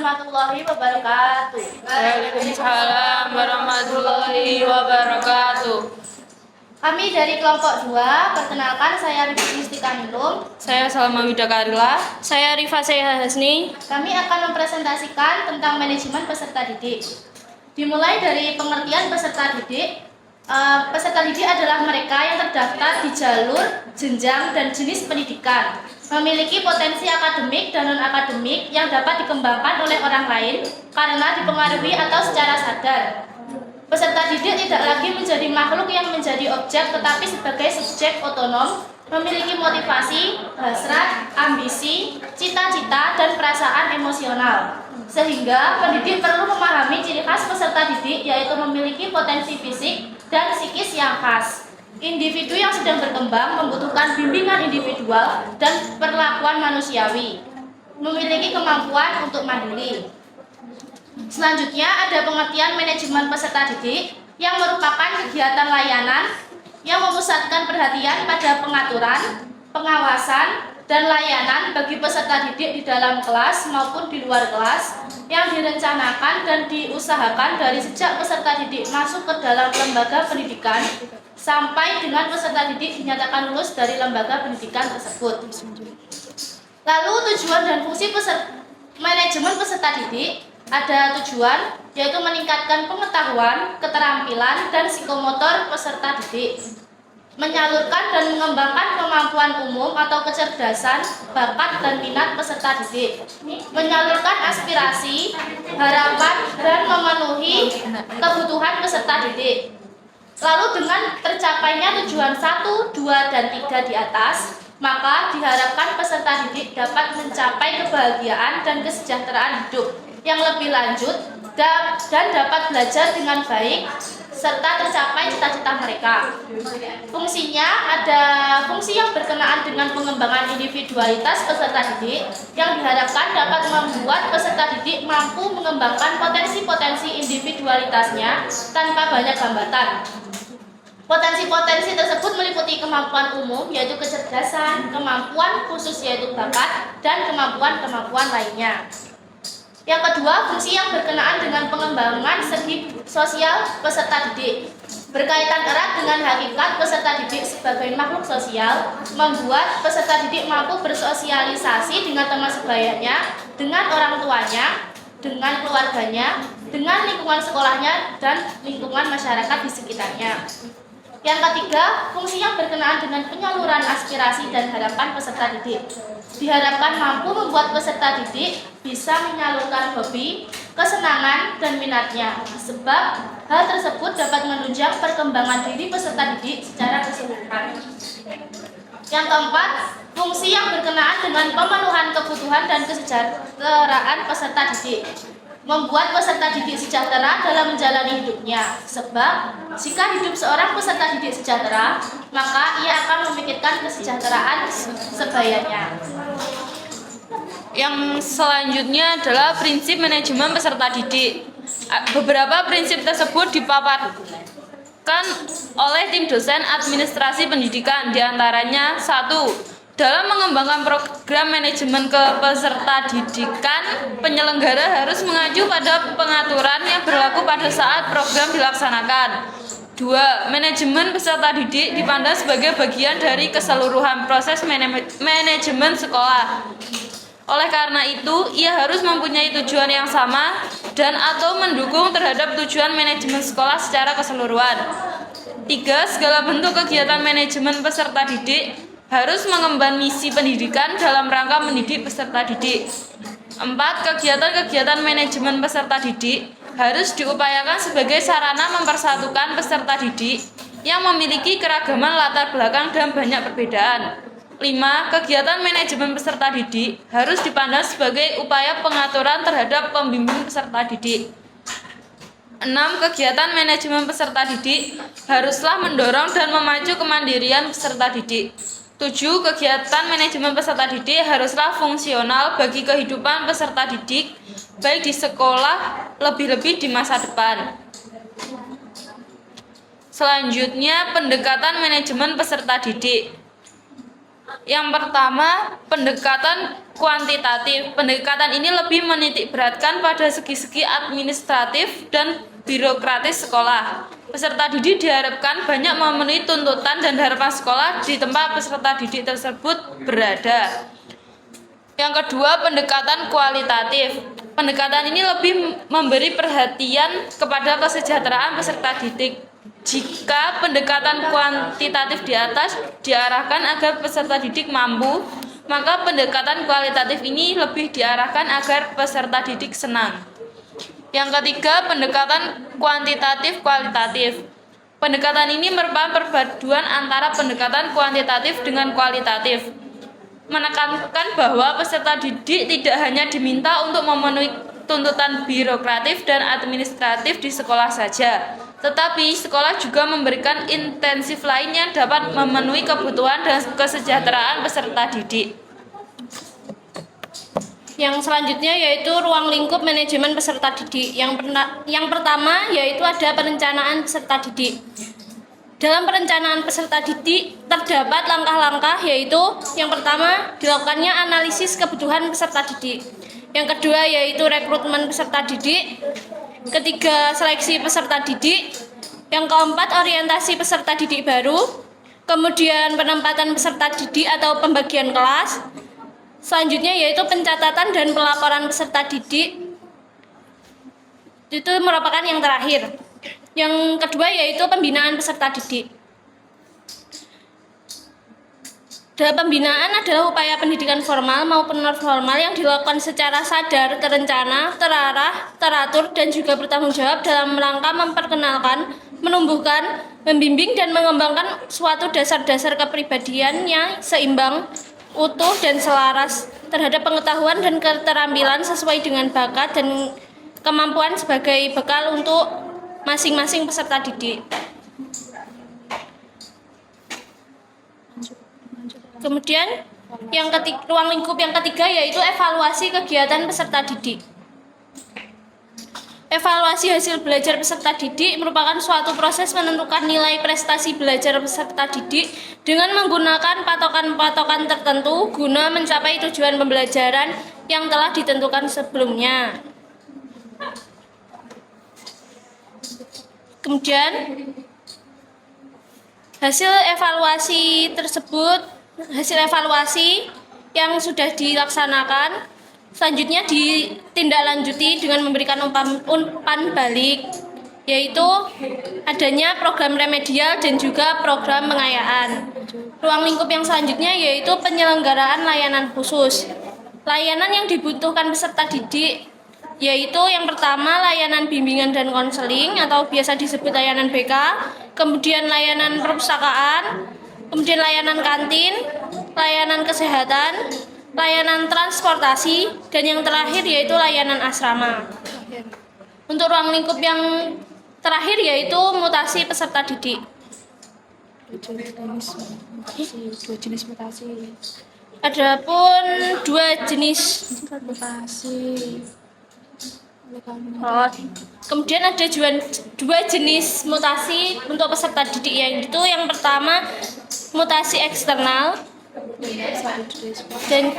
warahmatullahi wabarakatuh. Waalaikumsalam warahmatullahi wabarakatuh. Kami dari kelompok 2, perkenalkan saya Rifa Mustika Nilum. Saya Salma Widakarila. Saya Rifa Seha Hasni. Kami akan mempresentasikan tentang manajemen peserta didik. Dimulai dari pengertian peserta didik. Peserta didik adalah mereka yang terdaftar di jalur, jenjang, dan jenis pendidikan, memiliki potensi akademik dan non-akademik yang dapat dikembangkan oleh orang lain karena dipengaruhi atau secara sadar. Peserta didik tidak lagi menjadi makhluk yang menjadi objek, tetapi sebagai subjek otonom, memiliki motivasi, hasrat, ambisi, cita-cita, dan perasaan emosional. Sehingga pendidik perlu memahami ciri khas peserta didik, yaitu memiliki potensi fisik dan psikis yang khas. Individu yang sedang berkembang membutuhkan bimbingan individual dan perlakuan manusiawi, memiliki kemampuan untuk mandiri. Selanjutnya ada pengertian manajemen peserta didik yang merupakan kegiatan layanan yang memusatkan perhatian pada pengaturan, pengawasan, dan layanan bagi peserta didik di dalam kelas maupun di luar kelas yang direncanakan dan diusahakan dari sejak peserta didik masuk ke dalam lembaga pendidikan sampai dengan peserta didik dinyatakan lulus dari lembaga pendidikan tersebut. Lalu tujuan dan fungsi manajemen peserta didik ada tujuan, yaitu meningkatkan pengetahuan, keterampilan, dan psikomotor peserta didik, menyalurkan dan mengembangkan kemampuan umum atau kecerdasan, bakat, dan minat peserta didik, menyalurkan aspirasi, harapan, dan memenuhi kebutuhan peserta didik. Lalu dengan tercapainya tujuan 1, 2, dan 3 di atas, maka diharapkan peserta didik dapat mencapai kebahagiaan dan kesejahteraan hidup yang lebih lanjut dan dapat belajar dengan baik serta tercapai cita-cita mereka. Fungsinya ada fungsi yang berkenaan dengan pengembangan individualitas peserta didik yang diharapkan dapat membuat peserta didik mampu mengembangkan potensi-potensi individualitasnya tanpa banyak hambatan. Potensi-potensi tersebut meliputi kemampuan umum yaitu kecerdasan, kemampuan khusus yaitu bakat, dan kemampuan-kemampuan lainnya. Yang kedua, fungsi yang berkenaan dengan pengembangan segi sosial peserta didik. Berkaitan erat dengan hakikat peserta didik sebagai makhluk sosial, membuat peserta didik mampu bersosialisasi dengan teman sebayanya, dengan orang tuanya, dengan keluarganya, dengan lingkungan sekolahnya, dan lingkungan masyarakat di sekitarnya. Yang ketiga, fungsi yang berkenaan dengan penyaluran aspirasi dan harapan peserta didik. Diharapkan mampu membuat peserta didik bisa menyalurkan hobi, kesenangan, dan minatnya, sebab hal tersebut dapat menunjang perkembangan diri peserta didik secara keseluruhan. Yang keempat, fungsi yang berkenaan dengan pemenuhan kebutuhan dan kesejahteraan peserta didik. Membuat peserta didik sejahtera dalam menjalani hidupnya, sebab jika hidup seorang peserta didik sejahtera, maka ia akan memikirkan kesejahteraan sebayanya. Yang selanjutnya adalah prinsip manajemen peserta didik. Beberapa prinsip tersebut dipaparkan oleh tim dosen administrasi pendidikan, diantaranya 1. Dalam mengembangkan program manajemen peserta didikan, penyelenggara harus mengacu pada pengaturan yang berlaku pada saat program dilaksanakan. 2. Manajemen peserta didik dipandang sebagai bagian dari keseluruhan proses manajemen sekolah. Oleh karena itu, ia harus mempunyai tujuan yang sama dan atau mendukung terhadap tujuan manajemen sekolah secara keseluruhan. 3. Segala bentuk kegiatan manajemen peserta didik harus mengemban misi pendidikan dalam rangka mendidik peserta didik. 4. Kegiatan-kegiatan manajemen peserta didik harus diupayakan sebagai sarana mempersatukan peserta didik yang memiliki keragaman latar belakang dan banyak perbedaan. 5. Kegiatan manajemen peserta didik harus dipandang sebagai upaya pengaturan terhadap pembimbing peserta didik. 6. Kegiatan manajemen peserta didik haruslah mendorong dan memacu kemandirian peserta didik. 7. Kegiatan manajemen peserta didik haruslah fungsional bagi kehidupan peserta didik, baik di sekolah, lebih-lebih di masa depan. Selanjutnya, pendekatan manajemen peserta didik. Yang pertama, pendekatan kuantitatif. Pendekatan ini lebih menitikberatkan pada segi-segi administratif dan birokratis sekolah. Peserta didik diharapkan banyak memenuhi tuntutan dan harapan sekolah di tempat peserta didik tersebut berada. Yang kedua, pendekatan kualitatif. Pendekatan ini lebih memberi perhatian kepada kesejahteraan peserta didik. Jika pendekatan kuantitatif di atas diarahkan agar peserta didik mampu, maka pendekatan kualitatif ini lebih diarahkan agar peserta didik senang. Yang ketiga, pendekatan kuantitatif kualitatif. Pendekatan ini merupakan perpaduan antara pendekatan kuantitatif dengan kualitatif. Menekankan bahwa peserta didik tidak hanya diminta untuk memenuhi tuntutan birokratif dan administratif di sekolah saja, tetapi sekolah juga memberikan intensif lain yang dapat memenuhi kebutuhan dan kesejahteraan peserta didik. Yang selanjutnya yaitu ruang lingkup manajemen peserta didik. Yang pertama yaitu ada perencanaan peserta didik. Dalam perencanaan peserta didik terdapat langkah-langkah, yaitu yang pertama dilakukannya analisis kebutuhan peserta didik. Yang kedua yaitu rekrutmen peserta didik. Ketiga, seleksi peserta didik. Yang keempat, orientasi peserta didik baru. Kemudian penempatan peserta didik atau pembagian kelas. Selanjutnya yaitu pencatatan dan pelaporan peserta didik. Itu merupakan yang terakhir. Yang kedua yaitu pembinaan peserta didik. Dalam pembinaan adalah upaya pendidikan formal maupun non formal yang dilakukan secara sadar, terencana, terarah, teratur, dan juga bertanggung jawab dalam rangka memperkenalkan, menumbuhkan, membimbing, dan mengembangkan suatu dasar-dasar kepribadian yang seimbang, utuh, dan selaras terhadap pengetahuan dan keterampilan sesuai dengan bakat dan kemampuan sebagai bekal untuk masing-masing peserta didik. Kemudian ruang lingkup yang ketiga yaitu evaluasi kegiatan peserta didik. Evaluasi hasil belajar peserta didik merupakan suatu proses menentukan nilai prestasi belajar peserta didik dengan menggunakan patokan-patokan tertentu guna mencapai tujuan pembelajaran yang telah ditentukan sebelumnya. Kemudian hasil evaluasi yang sudah dilaksanakan selanjutnya ditindaklanjuti dengan memberikan umpan balik, yaitu adanya program remedial dan juga program pengayaan. Ruang lingkup yang selanjutnya yaitu penyelenggaraan layanan khusus. Layanan yang dibutuhkan peserta didik yaitu yang pertama layanan bimbingan dan konseling atau biasa disebut layanan BK, kemudian layanan perpustakaan, kemudian layanan kantin, layanan kesehatan, layanan transportasi, dan yang terakhir yaitu layanan asrama. Untuk ruang lingkup yang terakhir yaitu mutasi peserta didik. Adapun dua jenis mutasi. Kemudian ada dua jenis mutasi untuk peserta didik, yaitu yang pertama mutasi eksternal, dan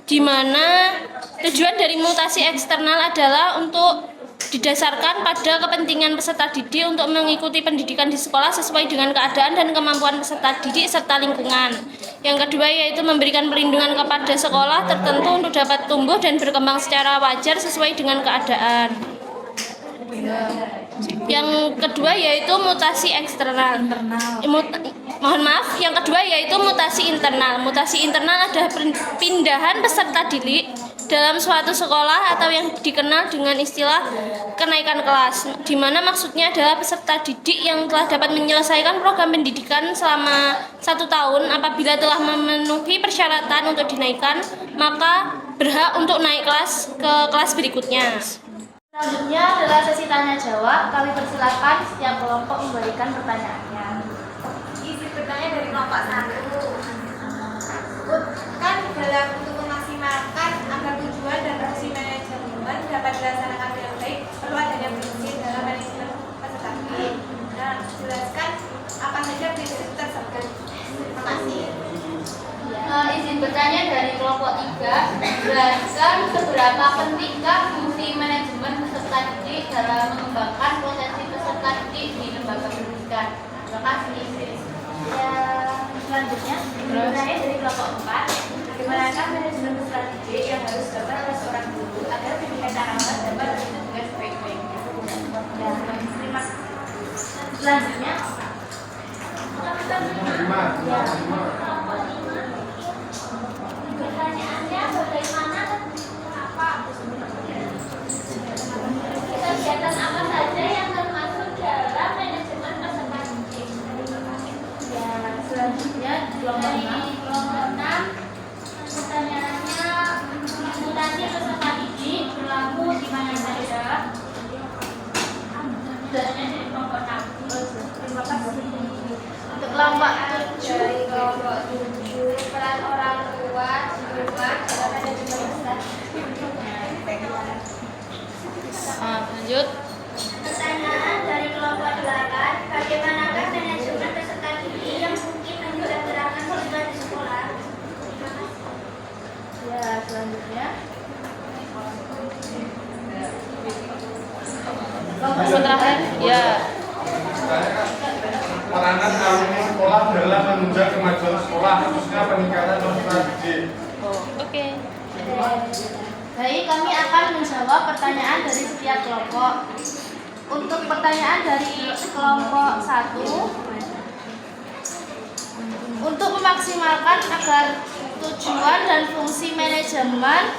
di mana tujuan dari mutasi eksternal adalah untuk didasarkan pada kepentingan peserta didik untuk mengikuti pendidikan di sekolah sesuai dengan keadaan dan kemampuan peserta didik serta lingkungan. Yang kedua yaitu memberikan perlindungan kepada sekolah tertentu untuk dapat tumbuh dan berkembang secara wajar sesuai dengan keadaan. Yang kedua yaitu mutasi eksternal. Yang kedua yaitu mutasi internal. Mutasi internal adalah pindahan peserta didik dalam suatu sekolah atau yang dikenal dengan istilah kenaikan kelas, di mana maksudnya adalah peserta didik yang telah dapat menyelesaikan program pendidikan selama 1 tahun apabila telah memenuhi persyaratan untuk dinaikkan, maka berhak untuk naik kelas ke kelas berikutnya. Selanjutnya adalah sesi tanya jawab. Kami persilakan setiap kelompok memberikan pertanyaannya. Isi pertanyaan dari kelompok 1. Kan dalam untuk memaksimalkan agar tujuan dan fungsi manajemen dapat dilaksanakan dengan baik, perlu adanya prinsip dalam manajemen peserta didik. Nah, jelaskan apa saja prinsip tersebut. Terima kasih. Ya. Izin bertanya dari kelompok 3. Jelaskan seberapa pentingkah fungsi manajemen peserta didik dalam mengembangkan potensi peserta didik di lembaga pendidikan. Terima kasih. Ya, selanjutnya bertanya dari kelompok 4. Bagaimanakah manajemen peserta didik yang harus dilakukan oleh seorang guru agar pendidikan anak-anak dapat berjalan dengan sebaik-baiknya? Ya, terima kasih. Selanjutnya. Pertanyaannya bagaimana kegiatan apa saja yang termasuk dalam manajemen peserta didik? Ya, selanjutnya kelompok 6. Pertanyaannya, mutasi peserta didik berlaku di mana saja? Dari kelompok 6. Terima kasih. Untuk kelompok 7, dari kelompok 7, peran orang tua di rumah dalam manajemen peserta didik. Lanjut. Pertanyaan dari kelompok 8, bagaimanakah manajemen peserta didik yang mungkin menyelenggarakan program di sekolah? Ya, selanjutnya. Yang terakhir, ya. Peranan alumni sekolah dalam menunjang kemajuan sekolah, khususnya peningkatan peserta didik. Oke. Baik, kami akan menjawab pertanyaan dari setiap kelompok. Untuk pertanyaan dari kelompok 1, untuk memaksimalkan agar tujuan dan fungsi manajemen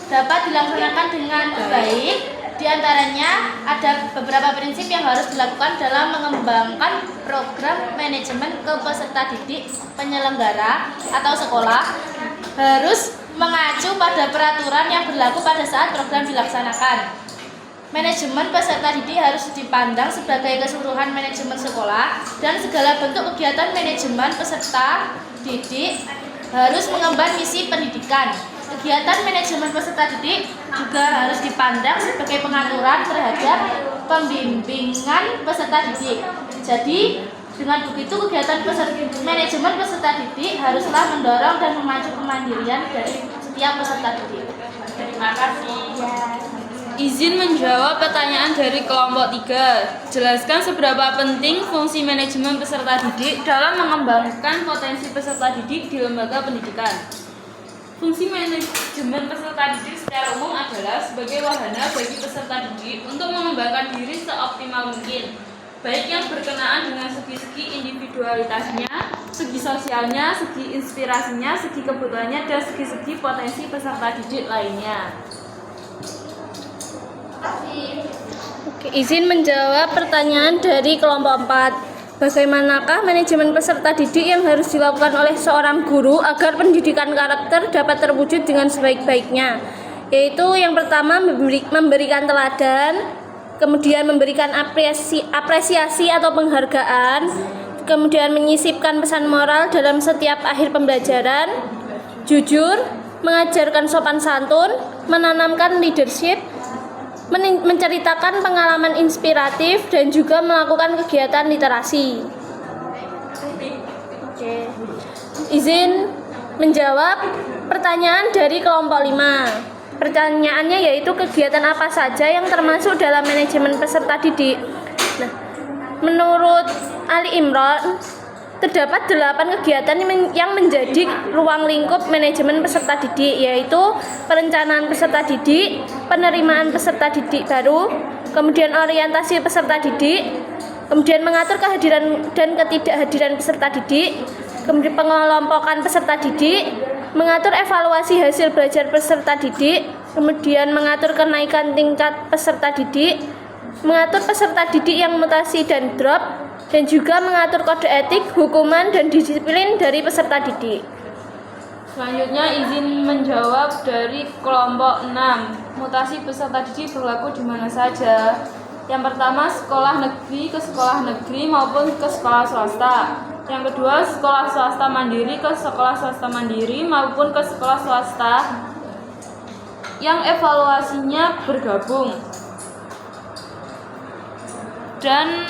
dapat dilaksanakan dengan baik, di antaranya ada beberapa prinsip yang harus dilakukan dalam mengembangkan program manajemen ke peserta didik penyelenggara atau sekolah, harus mengacu pada peraturan yang berlaku pada saat program dilaksanakan. Manajemen peserta didik harus dipandang sebagai keseluruhan manajemen sekolah, dan segala bentuk kegiatan manajemen peserta didik harus mengemban misi pendidikan. Kegiatan manajemen peserta didik juga harus dipandang sebagai pengaturan terhadap pembimbingan peserta didik. Jadi, dengan begitu kegiatan manajemen peserta didik haruslah mendorong dan memacu kemandirian dari setiap peserta didik. Terima kasih. Izin menjawab pertanyaan dari kelompok 3. Jelaskan seberapa penting fungsi manajemen peserta didik dalam mengembangkan potensi peserta didik di lembaga pendidikan. Fungsi manajemen peserta didik secara umum adalah sebagai wahana bagi peserta didik untuk mengembangkan diri seoptimal mungkin, baik yang berkenaan dengan segi-segi individualitasnya, segi sosialnya, segi inspirasinya, segi kebutuhannya, dan segi-segi potensi peserta didik lainnya. Oke, izin menjawab pertanyaan dari kelompok 4. Bagaimanakah manajemen peserta didik yang harus dilakukan oleh seorang guru agar pendidikan karakter dapat terwujud dengan sebaik-baiknya? Yaitu yang pertama memberikan teladan, kemudian memberikan apresiasi atau penghargaan, kemudian menyisipkan pesan moral dalam setiap akhir pembelajaran, jujur, mengajarkan sopan santun, menanamkan leadership, menceritakan pengalaman inspiratif, dan juga melakukan kegiatan literasi. Oke. Izin menjawab pertanyaan dari kelompok 5. Pertanyaannya yaitu kegiatan apa saja yang termasuk dalam manajemen peserta didik. Nah, menurut Ali Imran, terdapat 8 kegiatan yang menjadi ruang lingkup manajemen peserta didik, yaitu perencanaan peserta didik, penerimaan peserta didik baru, kemudian orientasi peserta didik, kemudian mengatur kehadiran dan ketidakhadiran peserta didik, kemudian pengelompokan peserta didik, mengatur evaluasi hasil belajar peserta didik, kemudian mengatur kenaikan tingkat peserta didik, mengatur peserta didik yang mutasi dan drop, dan juga mengatur kode etik, hukuman, dan disiplin dari peserta didik. Selanjutnya izin menjawab dari kelompok 6. Mutasi peserta didik berlaku di mana saja? Yang pertama, sekolah negeri ke sekolah negeri maupun ke sekolah swasta. Yang kedua, sekolah swasta mandiri ke sekolah swasta mandiri maupun ke sekolah swasta yang evaluasinya bergabung. Dan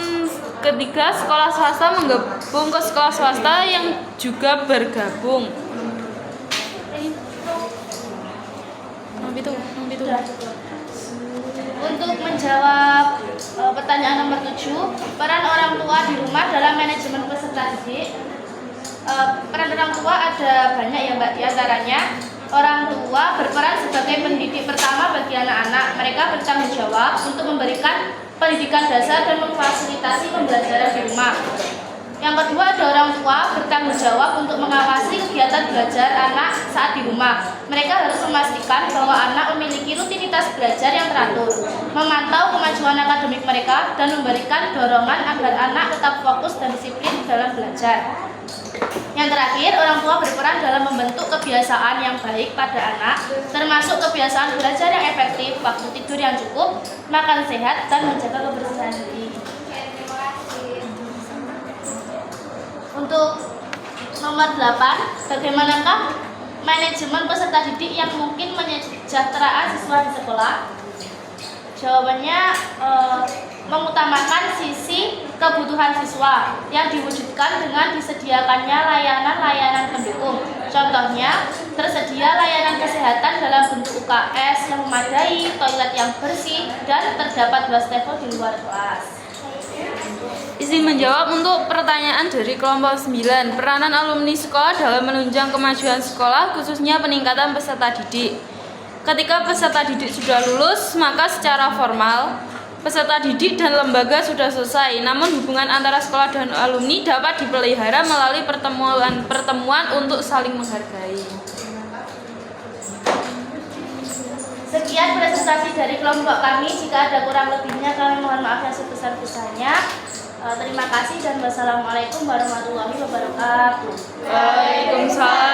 ketiga, sekolah swasta menggabung ke sekolah swasta yang juga bergabung. Sudah. Untuk menjawab pertanyaan nomor 7, peran orang tua di rumah dalam manajemen peserta didik. Peran orang tua ada banyak ya Mbak, diantaranya orang tua berperan sebagai pendidik pertama bagi anak-anak. Mereka bertanggung jawab untuk memberikan pendidikan dasar dan memfasilitasi pembelajaran di rumah. Yang kedua, ada orang tua bertanggung jawab untuk mengawasi kegiatan belajar anak saat di rumah. Mereka harus memastikan bahwa anak memiliki rutinitas belajar yang teratur, memantau kemajuan akademik mereka, dan memberikan dorongan agar anak tetap fokus dan disiplin dalam belajar. Yang terakhir, orang tua berperan dalam membentuk kebiasaan yang baik pada anak, termasuk kebiasaan belajar yang efektif, waktu tidur yang cukup, makan sehat, dan menjaga kebersihan diri. Untuk nomor 8, bagaimanakah manajemen peserta didik yang mungkin menyejahterakan siswa di sekolah? Jawabannya mengutamakan sisi kebutuhan siswa yang diwujudkan dengan disediakannya layanan-layanan pendukung. Contohnya, tersedia layanan kesehatan dalam bentuk UKS yang memadai, toilet yang bersih, dan terdapat wastafel di luar kelas. Izin menjawab untuk pertanyaan dari kelompok 9, peranan alumni sekolah dalam menunjang kemajuan sekolah, khususnya peningkatan peserta didik. Ketika peserta didik sudah lulus, maka secara formal peserta didik dan lembaga sudah selesai. Namun hubungan antara sekolah dan alumni dapat dipelihara melalui pertemuan untuk saling menghargai. Sekian presentasi dari kelompok kami. Jika ada kurang lebihnya, kami mohon maaf yang sebesar-besarnya. Terima kasih dan wassalamualaikum warahmatullahi wabarakatuh. Waalaikumsalam